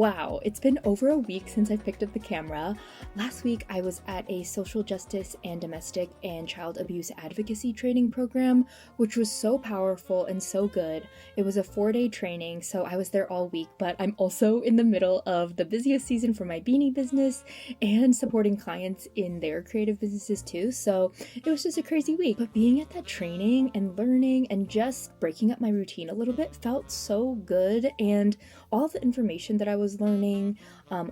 Wow, it's been over a week since I picked up the camera. Last week, I was at a social justice and domestic and child abuse advocacy training program, which was so powerful and so good. It was a 4-day training, so I was there all week, but I'm also in the middle of the busiest season for my beanie business and supporting clients in their creative businesses too, so it was just a crazy week. But being at that training and learning and just breaking up my routine a little bit felt so good, and all the information that I was learning,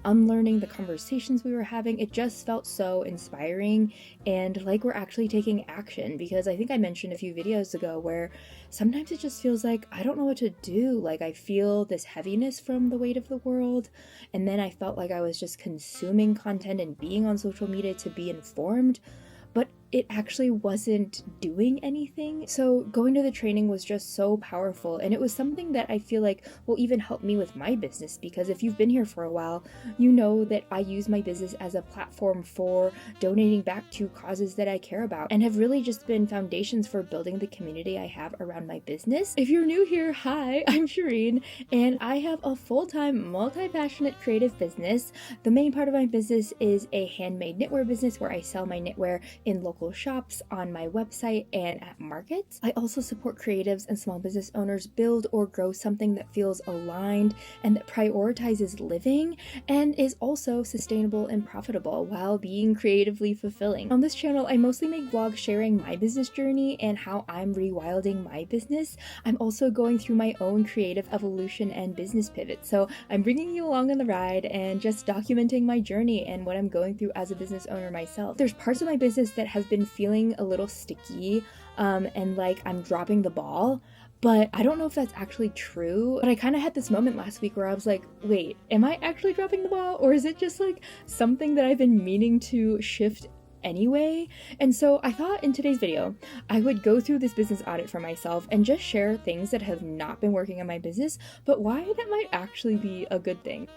unlearning the conversations we were having, it just felt so inspiring and like we're actually taking action, because I think I mentioned a few videos ago where sometimes it just feels like I don't know what to do. Like I feel this heaviness from the weight of the world, and then I felt like I was just consuming content and being on social media to be informed, but it actually wasn't doing anything. So going to the training was just so powerful, and it was something that I feel like will even help me with my business, because if you've been here for a while, you know that I use my business as a platform for donating back to causes that I care about, and have really just been foundations for building the community I have around my business. If you're new here, hi, I'm Shireen, and I have a full-time, multi-passionate creative business. The main part of my business is a handmade knitwear business where I sell my knitwear in local shops, on my website, and at markets. I also support creatives and small business owners build or grow something that feels aligned and that prioritizes living and is also sustainable and profitable while being creatively fulfilling. On this channel, I mostly make vlogs sharing my business journey and how I'm rewilding my business. I'm also going through my own creative evolution and business pivot, so I'm bringing you along on the ride and just documenting my journey and what I'm going through as a business owner myself. There's parts of my business that have been feeling a little sticky and like I'm dropping the ball, but I don't know if that's actually true. But I kind of had this moment last week where I was like, wait, am I actually dropping the ball, or is it just like something that I've been meaning to shift anyway? And so I thought in today's video I would go through this business audit for myself and just share things that have not been working in my business, but why that might actually be a good thing.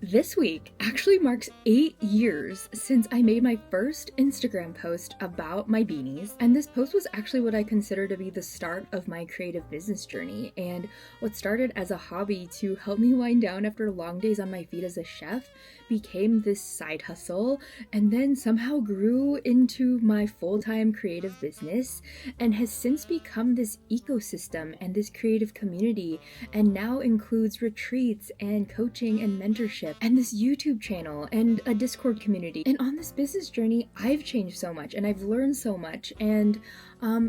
This week actually marks 8 years since I made my first Instagram post about my beanies, and this post was actually what I consider to be the start of my creative business journey, and what started as a hobby to help me wind down after long days on my feet as a chef became this side hustle, and then somehow grew into my full-time creative business, and has since become this ecosystem and this creative community, and now includes retreats and coaching and mentorship and this YouTube channel and a Discord community. And on this business journey, I've changed so much and I've learned so much, and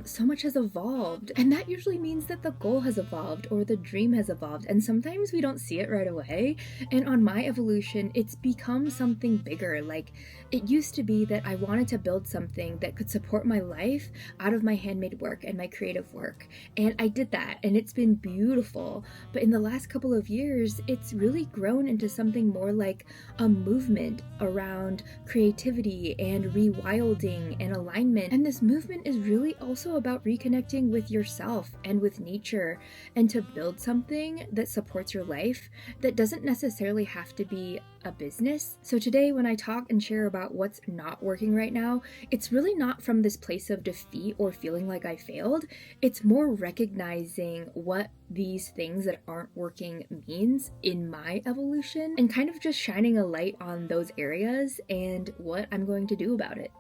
so much has evolved, and that usually means that the goal has evolved or the dream has evolved, and sometimes we don't see it right away. And on my evolution, it's become something bigger. Like, it used to be that I wanted to build something that could support my life out of my handmade work and my creative work, and I did that, and it's been beautiful. But in the last couple of years, it's really grown into something more like a movement around creativity and rewilding and alignment. And this movement is really also about reconnecting with yourself and with nature, and to build something that supports your life that doesn't necessarily have to be a business. So today, when I talk and share about what's not working right now, it's really not from this place of defeat or feeling like I failed. It's more recognizing what these things that aren't working means in my evolution, and kind of just shining a light on those areas and what I'm going to do about it.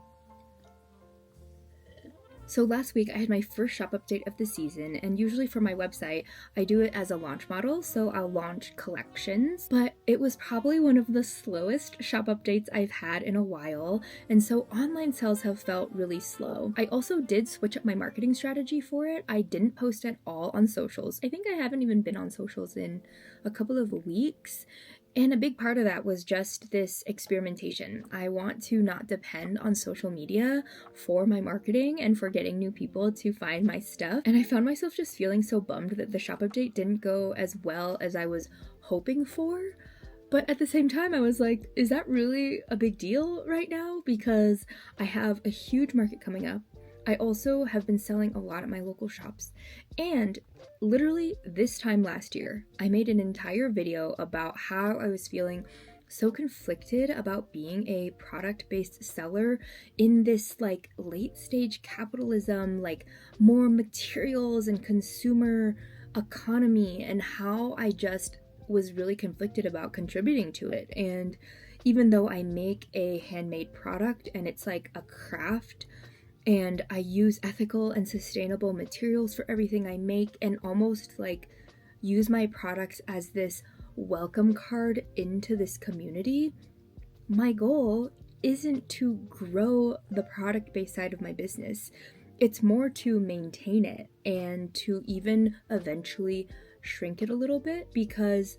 So last week I had my first shop update of the season, and usually for my website I do it as a launch model, so I'll launch collections, but it was probably one of the slowest shop updates I've had in a while, and so online sales have felt really slow. I also did switch up my marketing strategy for it. I didn't post at all on socials. I think I haven't even been on socials in a couple of weeks. And a big part of that was just this experimentation. I want to not depend on social media for my marketing and for getting new people to find my stuff. And I found myself just feeling so bummed that the shop update didn't go as well as I was hoping for. But at the same time, I was like, is that really a big deal right now? Because I have a huge market coming up. I also have been selling a lot at my local shops, and literally this time last year, I made an entire video about how I was feeling so conflicted about being a product-based seller in this like late stage capitalism, like more materials and consumer economy, and how I just was really conflicted about contributing to it. And even though I make a handmade product and it's like a craft, and I use ethical and sustainable materials for everything I make, and almost like use my products as this welcome card into this community, my goal isn't to grow the product-based side of my business. It's more to maintain it and to even eventually shrink it a little bit, because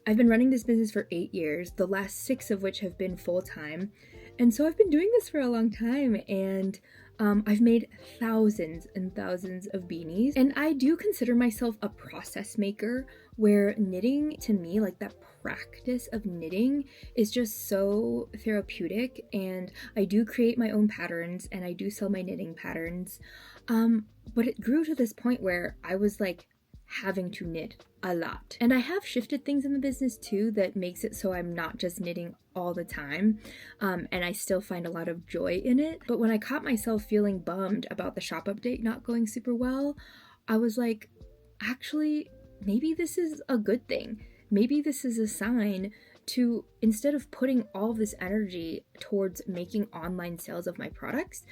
I've been running this business for 8 years, the last 6 of which have been full-time. And so I've been doing this for a long time, and I've made thousands and thousands of beanies. And I do consider myself a process maker, where knitting to me, like that practice of knitting, is just so therapeutic. And I do create my own patterns and I do sell my knitting patterns. But it grew to this point where I was like having to knit a lot. And I have shifted things in the business too that makes it so I'm not just knitting all the time, and I still find a lot of joy in it. But when I caught myself feeling bummed about the shop update not going super well, I was like, actually, maybe this is a good thing. Maybe this is a sign to, instead of putting all this energy towards making online sales of my products,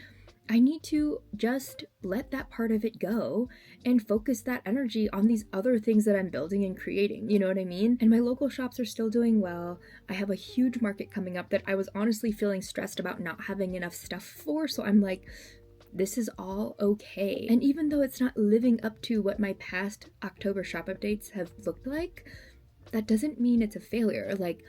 I need to just let that part of it go and focus that energy on these other things that I'm building and creating, you know what I mean? And my local shops are still doing well. I have a huge market coming up that I was honestly feeling stressed about not having enough stuff for, so I'm like, this is all okay. And even though it's not living up to what my past October shop updates have looked like, that doesn't mean it's a failure. Like,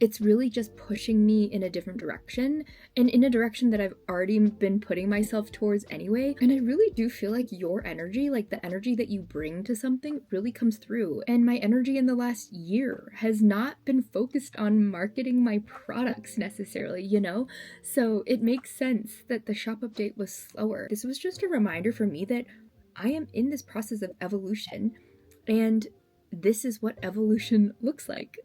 it's really just pushing me in a different direction, and in a direction that I've already been putting myself towards anyway. And I really do feel like your energy, like the energy that you bring to something, really comes through. And my energy in the last year has not been focused on marketing my products necessarily, you know? So it makes sense that the shop update was slower. This was just a reminder for me that I am in this process of evolution, and this is what evolution looks like.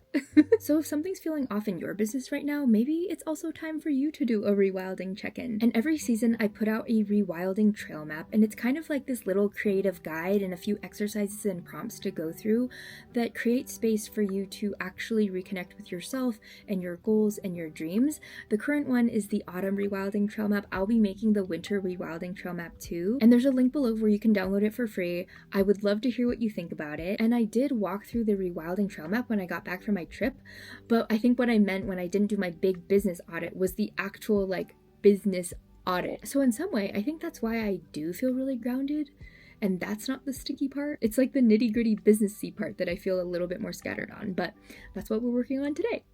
So if something's feeling off in your business right now, maybe it's also time for you to do a rewilding check-in. And every season I put out a rewilding trail map, and it's kind of like this little creative guide and a few exercises and prompts to go through that create space for you to actually reconnect with yourself and your goals and your dreams. The current one is the autumn rewilding trail map. I'll be making the winter rewilding trail map too, and there's a link below where you can download it for free. I would love to hear what you think about it. And I did walk through the rewilding trail map when I got back from my trip, but I think what I meant when I didn't do my big business audit was the actual like business audit. So in some way, I think that's why I do feel really grounded, and that's not the sticky part. It's like the nitty-gritty businessy part that I feel a little bit more scattered on, but that's what we're working on today.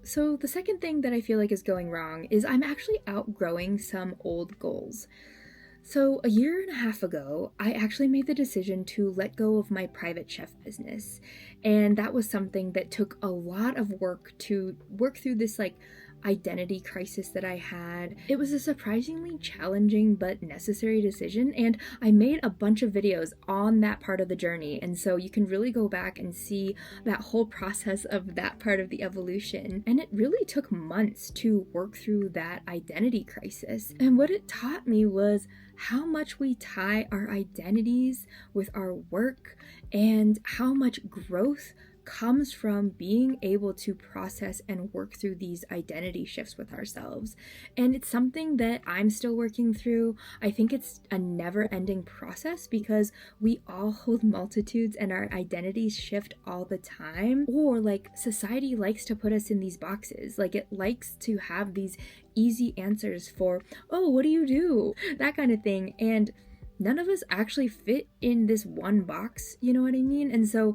So the second thing that I feel like is going wrong is I'm actually outgrowing some old goals. So a year and a half ago, I actually made the decision to let go of my private chef business. And that was something that took a lot of work to work through this like identity crisis that I had. It was a surprisingly challenging but necessary decision, and I made a bunch of videos on that part of the journey, and so you can really go back and see that whole process of that part of the evolution. And it really took months to work through that identity crisis. And what it taught me was how much we tie our identities with our work, and how much growth comes from being able to process and work through these identity shifts with ourselves. And it's something that I'm still working through. I think it's a never-ending process because we all hold multitudes and our identities shift all the time. Or like society likes to put us in these boxes. Like it likes to have these easy answers for, oh, what do you do? That kind of thing. And none of us actually fit in this one box, you know what I mean? And so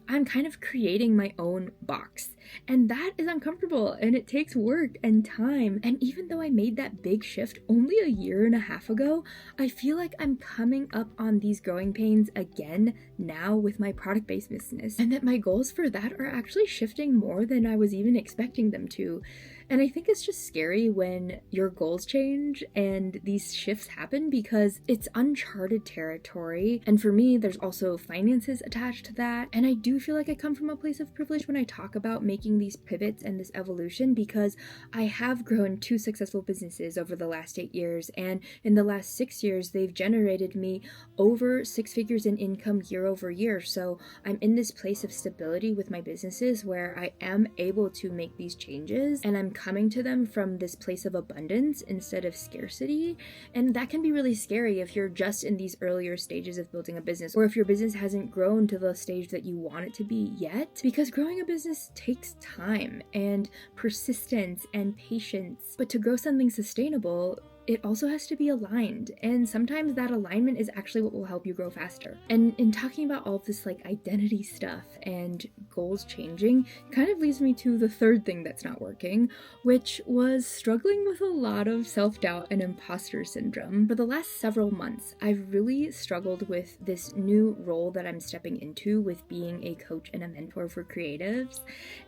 I'm kind of creating my own box, and that is uncomfortable, and it takes work and time. And even though I made that big shift only a year and a half ago, I feel like I'm coming up on these growing pains again now with my product-based business, and that my goals for that are actually shifting more than I was even expecting them to. And I think it's just scary when your goals change and these shifts happen because it's uncharted territory. And for me, there's also finances attached to that. And I do feel like I come from a place of privilege when I talk about making making these pivots and this evolution because I have grown 2 successful businesses over the last 8 years, and in the last 6 years, they've generated me over 6 figures in income year over year. So I'm in this place of stability with my businesses where I am able to make these changes, and I'm coming to them from this place of abundance instead of scarcity. And that can be really scary if you're just in these earlier stages of building a business, or if your business hasn't grown to the stage that you want it to be yet, because growing a business takes time and persistence and patience. But to grow something sustainable, it also has to be aligned, and sometimes that alignment is actually what will help you grow faster. And in talking about all of this like identity stuff and goals changing, kind of leads me to the third thing that's not working, which was struggling with a lot of self-doubt and imposter syndrome. For the last several months, I've really struggled with this new role that I'm stepping into with being a coach and a mentor for creatives.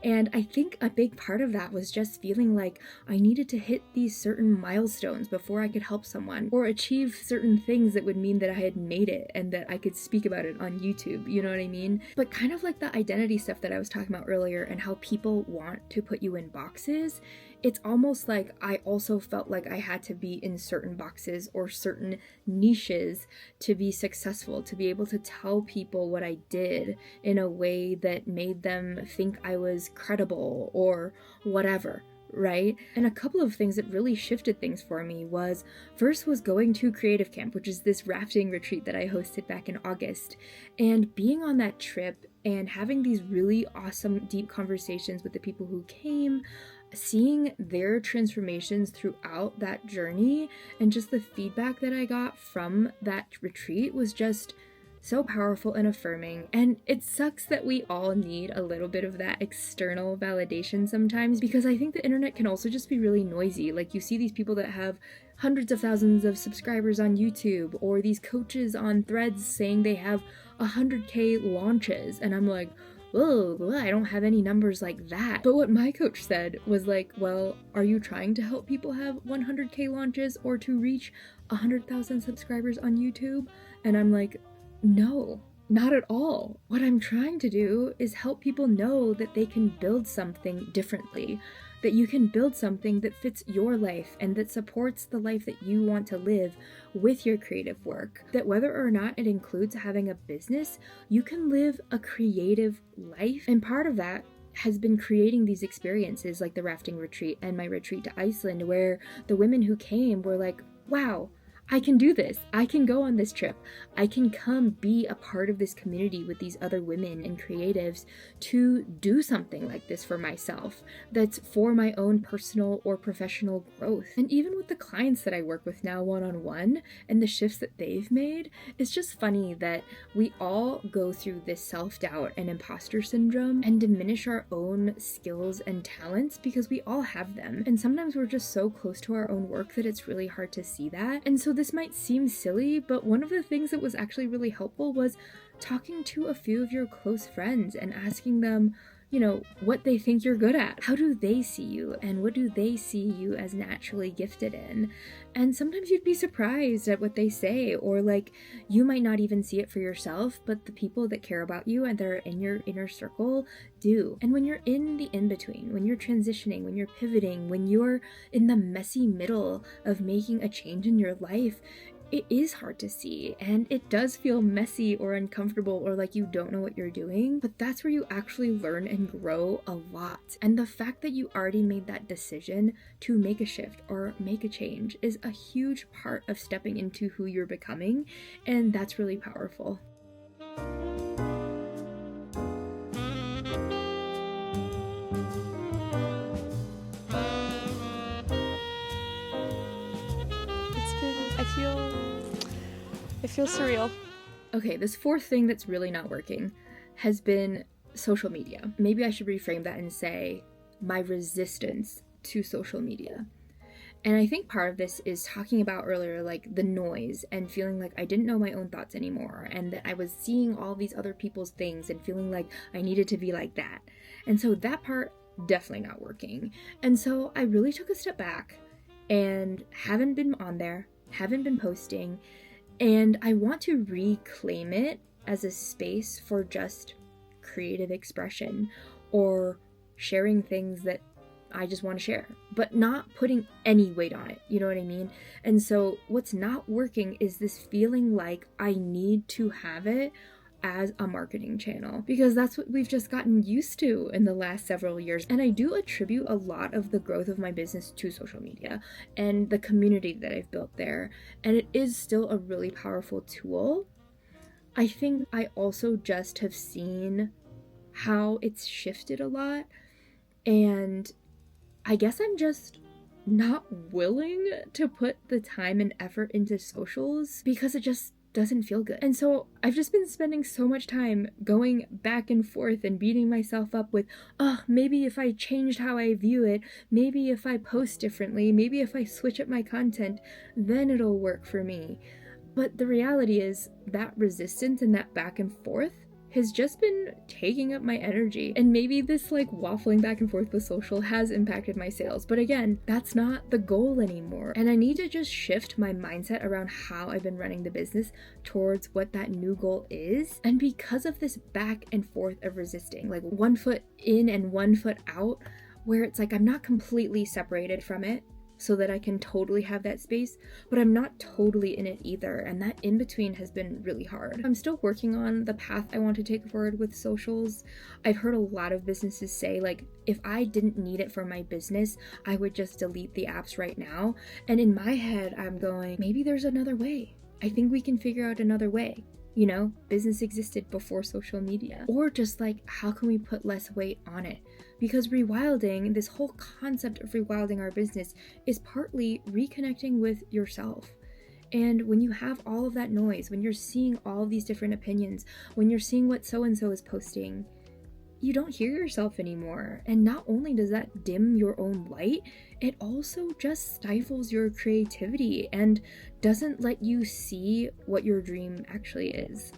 And I think a big part of that was just feeling like I needed to hit these certain milestones before I could help someone, or achieve certain things that would mean that I had made it and that I could speak about it on YouTube, you know what I mean? But kind of like the identity stuff that I was talking about earlier and how people want to put you in boxes, it's almost like I also felt like I had to be in certain boxes or certain niches to be successful, to be able to tell people what I did in a way that made them think I was credible or whatever. Right? And a couple of things that really shifted things for me was, first was going to Creative Camp, which is this rafting retreat that I hosted back in August, and being on that trip and having these really awesome deep conversations with the people who came, seeing their transformations throughout that journey, and just the feedback that I got from that retreat was just so powerful and affirming. And it sucks that we all need a little bit of that external validation sometimes, because I think the internet can also just be really noisy. Like, you see these people that have hundreds of thousands of subscribers on YouTube, or these coaches on Threads saying they have 100K launches, and I'm like, oh, I don't have any numbers like that. But what my coach said was like, well, are you trying to help people have 100K launches or to reach 100,000 subscribers on YouTube? And I'm like, no, not at all. What I'm trying to do is help people know that they can build something differently, that you can build something that fits your life and that supports the life that you want to live with your creative work, that whether or not it includes having a business, you can live a creative life. And part of that has been creating these experiences like the rafting retreat and my retreat to Iceland, where the women who came were like, wow, I can do this. I can go on this trip. I can come be a part of this community with these other women and creatives to do something like this for myself that's for my own personal or professional growth. And even with the clients that I work with now one-on-one and the shifts that they've made, it's just funny that we all go through this self-doubt and imposter syndrome and diminish our own skills and talents because we all have them. And sometimes we're just so close to our own work that it's really hard to see that. And so this might seem silly, but one of the things that was actually really helpful was talking to a few of your close friends and asking them, you know, what they think you're good at. How do they see you? And what do they see you as naturally gifted in? And sometimes you'd be surprised at what they say, or like, you might not even see it for yourself, but the people that care about you and that are in your inner circle do. And when you're in the in-between, when you're transitioning, when you're pivoting, when you're in the messy middle of making a change in your life, it is hard to see, and it does feel messy or uncomfortable or like you don't know what you're doing, but that's where you actually learn and grow a lot. And the fact that you already made that decision to make a shift or make a change is a huge part of stepping into who you're becoming, and that's really powerful. It feels surreal. Okay, this fourth thing that's really not working has been social media. Maybe I should reframe that and say my resistance to social media. And I think part of this is talking about earlier, like the noise and feeling like I didn't know my own thoughts anymore, and that I was seeing all these other people's things and feeling like I needed to be like that. And so that part definitely not working. And so I really took a step back and haven't been on there, haven't been posting, and I want to reclaim it as a space for just creative expression or sharing things that I just want to share, but not putting any weight on it. You know what I mean? And so what's not working is this feeling like I need to have it as a marketing channel, because that's what we've just gotten used to in the last several years. And I do attribute a lot of the growth of my business to social media and the community that I've built there. And it is still a really powerful tool. I think I also just have seen how it's shifted a lot, and I guess I'm just not willing to put the time and effort into socials because it just doesn't feel good. And so I've just been spending so much time going back and forth and beating myself up with, maybe if I changed how I view it, maybe if I post differently, maybe if I switch up my content, then it'll work for me. But the reality is that resistance and that back and forth has just been taking up my energy. And maybe this waffling back and forth with social has impacted my sales. But again, that's not the goal anymore. And I need to just shift my mindset around how I've been running the business towards what that new goal is. And because of this back and forth of resisting, like 1 foot in and 1 foot out, where it's like I'm not completely separated from it, so that I can totally have that space, but I'm not totally in it either, and that in between has been really hard. I'm still working on the path I want to take forward with socials. I've heard a lot of businesses say, if I didn't need it for my business, I would just delete the apps right now. And in my head, I'm going, maybe there's another way. I think we can figure out another way. Business existed before social media. Or just how can we put less weight on it? Because rewilding, this whole concept of rewilding our business is partly reconnecting with yourself. And when you have all of that noise, when you're seeing all of these different opinions, when you're seeing what so-and-so is posting, you don't hear yourself anymore. And not only does that dim your own light, it also just stifles your creativity and doesn't let you see what your dream actually is.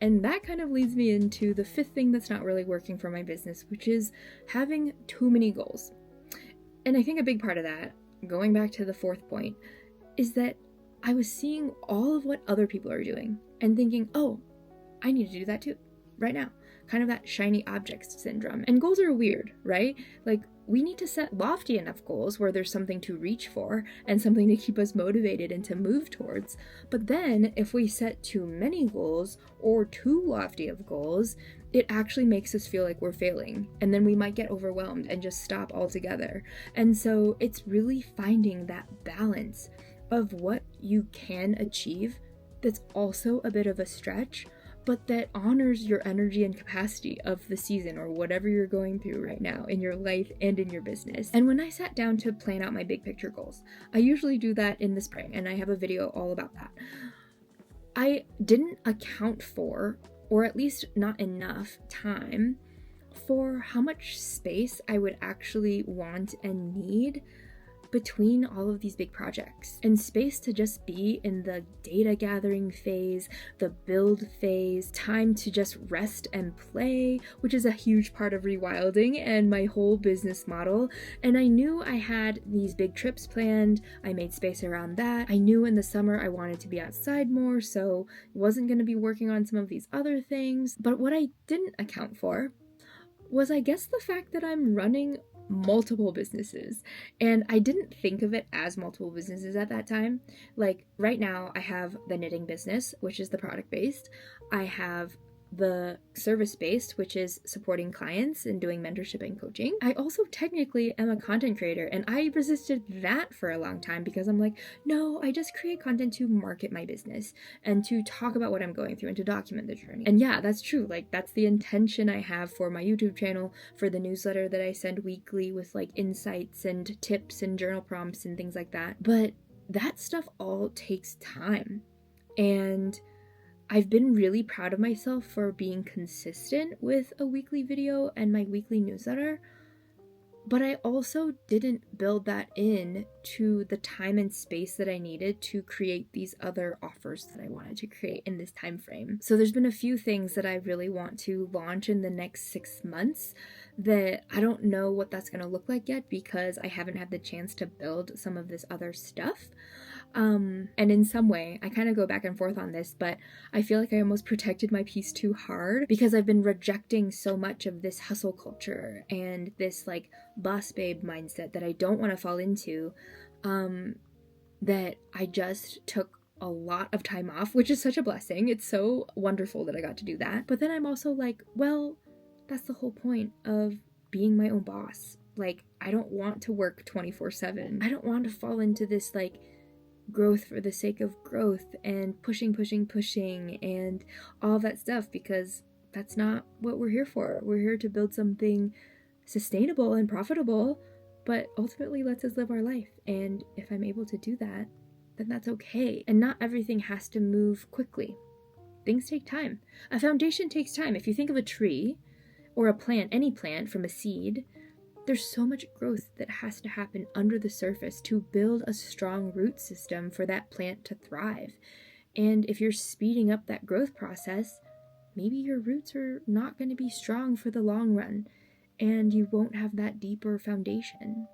And that kind of leads me into the fifth thing that's not really working for my business, which is having too many goals. And I think a big part of that, going back to the fourth point, is that I was seeing all of what other people are doing and thinking, I need to do that too, right now. Kind of that shiny object syndrome. And goals are weird, right? We need to set lofty enough goals where there's something to reach for and something to keep us motivated and to move towards. But then if we set too many goals or too lofty of goals, it actually makes us feel like we're failing. And then we might get overwhelmed and just stop altogether. And so it's really finding that balance of what you can achieve that's also a bit of a stretch, but that honors your energy and capacity of the season or whatever you're going through right now in your life and in your business. And when I sat down to plan out my big picture goals, I usually do that in the spring, and I have a video all about that. I didn't account for, or at least not enough time, for how much space I would actually want and need between all of these big projects, and space to just be in the data gathering phase, the build phase, time to just rest and play, which is a huge part of rewilding and my whole business model. And I knew I had these big trips planned. I made space around that. I knew in the summer I wanted to be outside more, so I wasn't going to be working on some of these other things. But what I didn't account for was, I guess, the fact that I'm running multiple businesses, and I didn't think of it as multiple businesses at that time. Right now I have the knitting business, which is the product based. I have the service based, which is supporting clients and doing mentorship and coaching. I also technically am a content creator, and I resisted that for a long time because I'm like, no, I just create content to market my business and to talk about what I'm going through and to document the journey. And yeah, that's true. That's the intention I have for my YouTube channel, for the newsletter that I send weekly with insights and tips and journal prompts and things like that. But that stuff all takes time. And I've been really proud of myself for being consistent with a weekly video and my weekly newsletter, but I also didn't build that in to the time and space that I needed to create these other offers that I wanted to create in this time frame. So there's been a few things that I really want to launch in the next 6 months that I don't know what that's going to look like yet because I haven't had the chance to build some of this other stuff. And in some way, I kind of go back and forth on this, but I feel like I almost protected my peace too hard because I've been rejecting so much of this hustle culture and this like boss babe mindset that I don't want to fall into, that I just took a lot of time off, which is such a blessing. It's so wonderful that I got to do that. But then I'm also like, well, that's the whole point of being my own boss. Like, I don't want to work 24/7. I don't want to fall into this like growth for the sake of growth and pushing and all that stuff, because that's not what we're here for. We're here to build something sustainable and profitable, but ultimately lets us live our life. And if I'm able to do that, then that's okay. And not everything has to move quickly. Things take time. A foundation takes time. If you think of a tree or a plant, any plant from a seed, there's so much growth that has to happen under the surface to build a strong root system for that plant to thrive. And if you're speeding up that growth process, maybe your roots are not going to be strong for the long run, and you won't have that deeper foundation.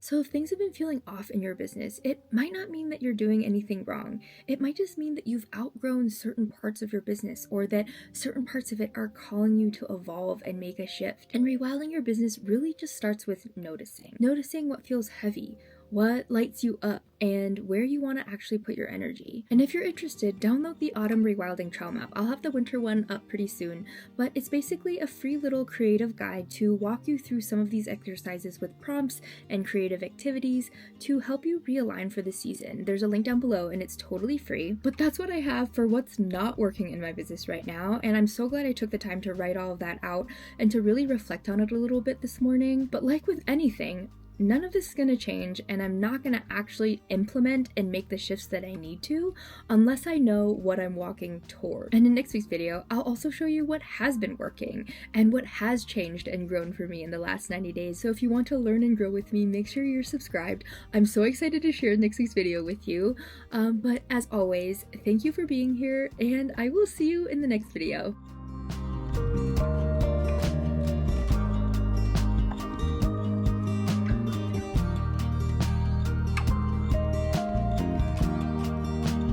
So if things have been feeling off in your business, it might not mean that you're doing anything wrong. It might just mean that you've outgrown certain parts of your business, or that certain parts of it are calling you to evolve and make a shift. And rewilding your business really just starts with noticing. Noticing what feels heavy, what lights you up, and where you want to actually put your energy. And if you're interested, download the Autumn Rewilding Trial Map. I'll have the winter one up pretty soon, but it's basically a free little creative guide to walk you through some of these exercises with prompts and creative activities to help you realign for the season. There's a link down below and it's totally free, but that's what I have for what's not working in my business right now, and I'm so glad I took the time to write all of that out and to really reflect on it a little bit this morning. But like with anything, none of this is going to change, and I'm not going to actually implement and make the shifts that I need to unless I know what I'm walking toward. And in next week's video, I'll also show you what has been working and what has changed and grown for me in the last 90 days. So if you want to learn and grow with me, make sure you're subscribed. I'm so excited to share next week's video with you. But as always, thank you for being here, and I will see you in the next video.